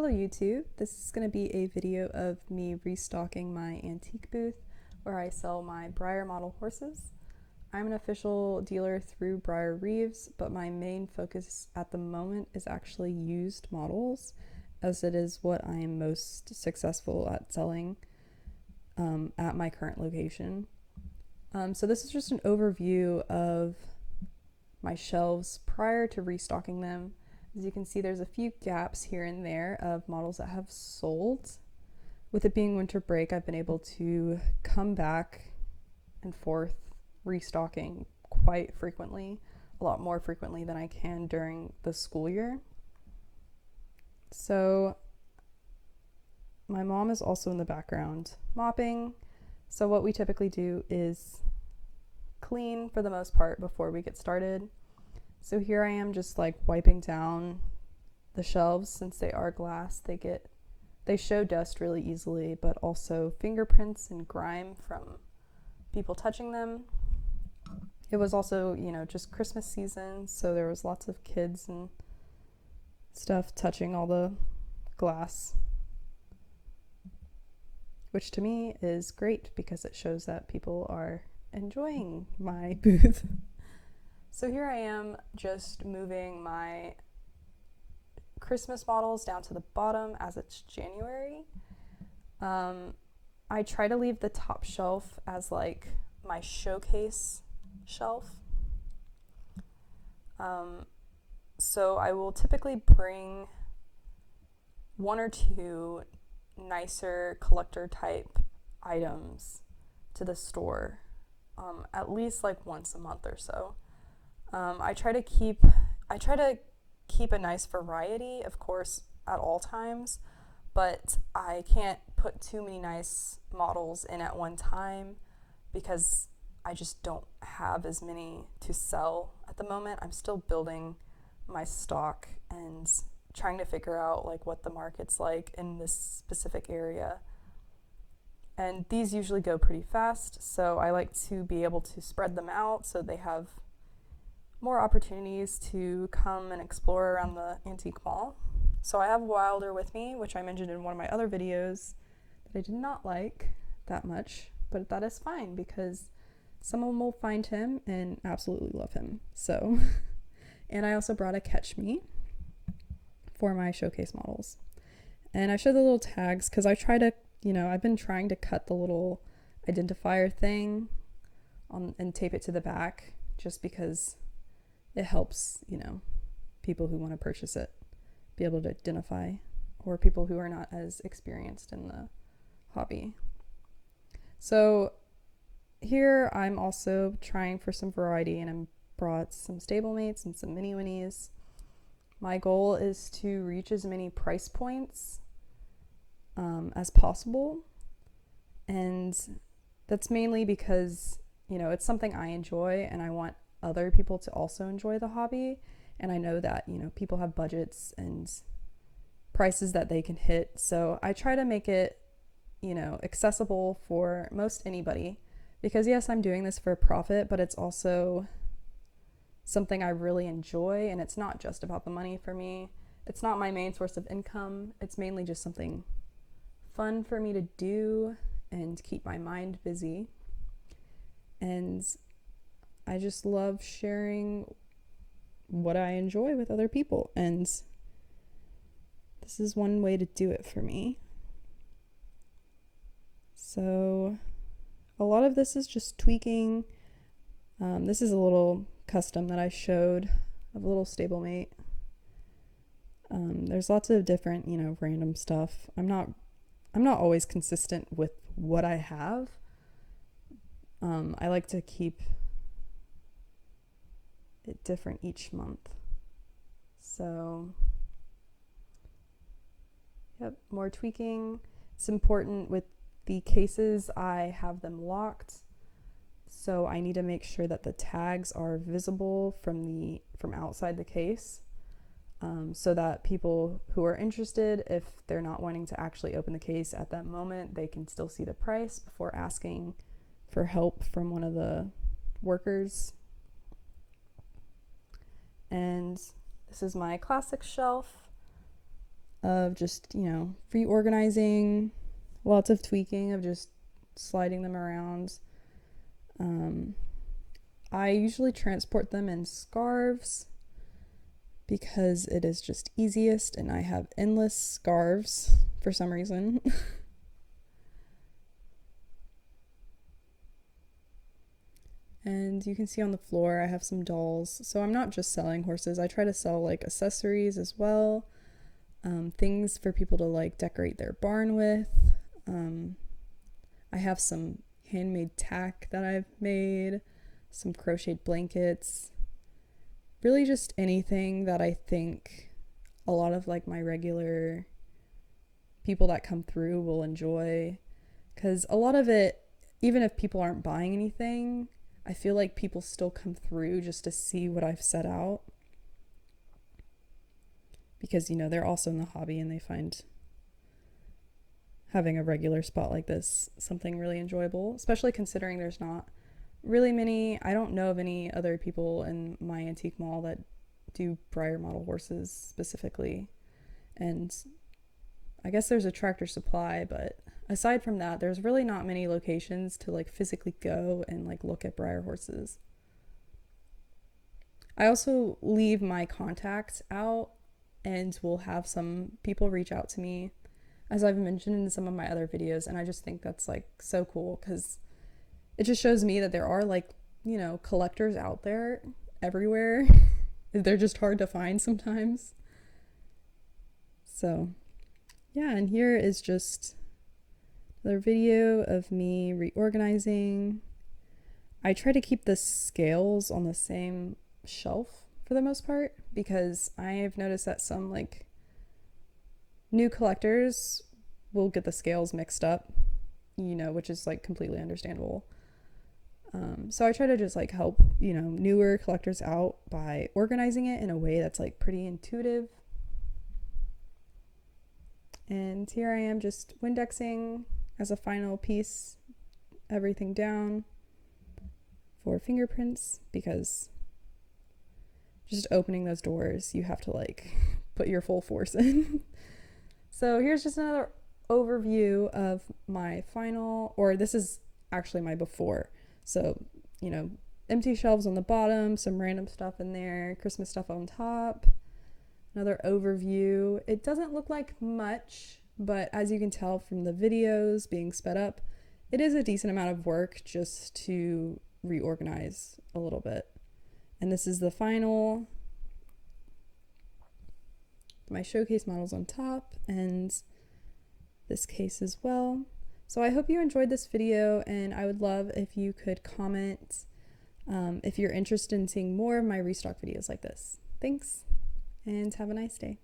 Hello YouTube, this is going to be a video of me restocking my antique booth where I sell my Breyer Model horses. I'm an official dealer through Breyer Reeves, but my main focus at the moment is actually used models, as it is what I am most successful at selling at my current location. So this is just an overview of my shelves prior to restocking them. As you can see, there's a few gaps here and there of models that have sold. With it being winter break, I've been able to come back and forth restocking quite frequently, a lot more frequently than I can during the school year. So my mom is also in the background mopping. So what we typically do is clean for the most part before we get started. So here I am just like wiping down the shelves. Since they are glass, they show dust really easily, but also fingerprints and grime from people touching them. It was also, just Christmas season, so there was lots of kids and stuff touching all the glass, which to me is great because it shows that people are enjoying my booth. So here I am just moving my Christmas models down to the bottom as it's January. I try to leave the top shelf as like my showcase shelf. So I will typically bring one or two nicer collector type items to the store, at least like once a month or so. I try to keep a nice variety, of course, at all times, but I can't put too many nice models in at one time because I just don't have as many to sell at the moment. I'm still building my stock and trying to figure out like what the market's like in this specific area. And these usually go pretty fast, so I like to be able to spread them out so they have more opportunities to come and explore around the antique mall. So I have Wilder with me, which I mentioned in one of my other videos that I did not like that much, but that is fine because someone will find him and absolutely love him. So, and I also brought a Catch Me for my showcase models. And I showed the little tags because I try to, I've been trying to cut the little identifier thing and tape it to the back just because it helps, people who want to purchase it be able to identify, or people who are not as experienced in the hobby. So here I'm also trying for some variety, and I brought some stablemates and some mini winnies. My goal is to reach as many price points as possible, and that's mainly because it's something I enjoy and I want other people to also enjoy the hobby. And I know that people have budgets and prices that they can hit, so I try to make it accessible for most anybody, because yes, I'm doing this for a profit, but it's also something I really enjoy, and it's not just about the money for me. It's not my main source of income. It's mainly just something fun for me to do and keep my mind busy. And I just love sharing what I enjoy with other people, and this is one way to do it for me. So a lot of this is just tweaking. This is a little custom that I showed of a little stablemate. There's lots of different, random stuff. I'm not always consistent with what I have. I like to keep it different each month. So, yep, more tweaking. It's important with the cases, I have them locked. So I need to make sure that the tags are visible from outside the case, so that people who are interested, if they're not wanting to actually open the case at that moment, they can still see the price before asking for help from one of the workers. And this is my classic shelf. of just, reorganizing, lots of tweaking of just sliding them around. I usually transport them in scarves because it is just easiest, and I have endless scarves for some reason. And you can see on the floor I have some dolls. So I'm not just selling horses. I try to sell like accessories as well, things for people to like decorate their barn with. I have some handmade tack that I've made, some crocheted blankets, really just anything that I think a lot of like my regular people that come through will enjoy. Because a lot of it, even if people aren't buying anything, I feel like people still come through just to see what I've set out. Because, they're also in the hobby and they find having a regular spot like this something really enjoyable, especially considering there's not really many. I don't know of any other people in my antique mall that do Breyer Model horses specifically. And I guess there's a Tractor Supply, but aside from that, there's really not many locations to like physically go and like look at Breyer horses. I also leave my contacts out and will have some people reach out to me, as I've mentioned in some of my other videos, and I just think that's like so cool because it just shows me that there are like, collectors out there everywhere. They're just hard to find sometimes. So yeah, and here is just another video of me reorganizing. I try to keep the scales on the same shelf for the most part because I've noticed that some like new collectors will get the scales mixed up, which is like completely understandable. So I try to just like help, newer collectors out by organizing it in a way that's like pretty intuitive. And here I am just Windexing as a final piece, everything down for fingerprints, because just opening those doors, you have to like put your full force in. So here's just another overview of my final, or this is actually my before. So, empty shelves on the bottom, some random stuff in there, Christmas stuff on top. Another overview. It doesn't look like much, but as you can tell from the videos being sped up, it is a decent amount of work just to reorganize a little bit. And this is the final. My showcase models on top and this case as well. So I hope you enjoyed this video, and I would love if you could comment if you're interested in seeing more of my restock videos like this. Thanks, and have a nice day.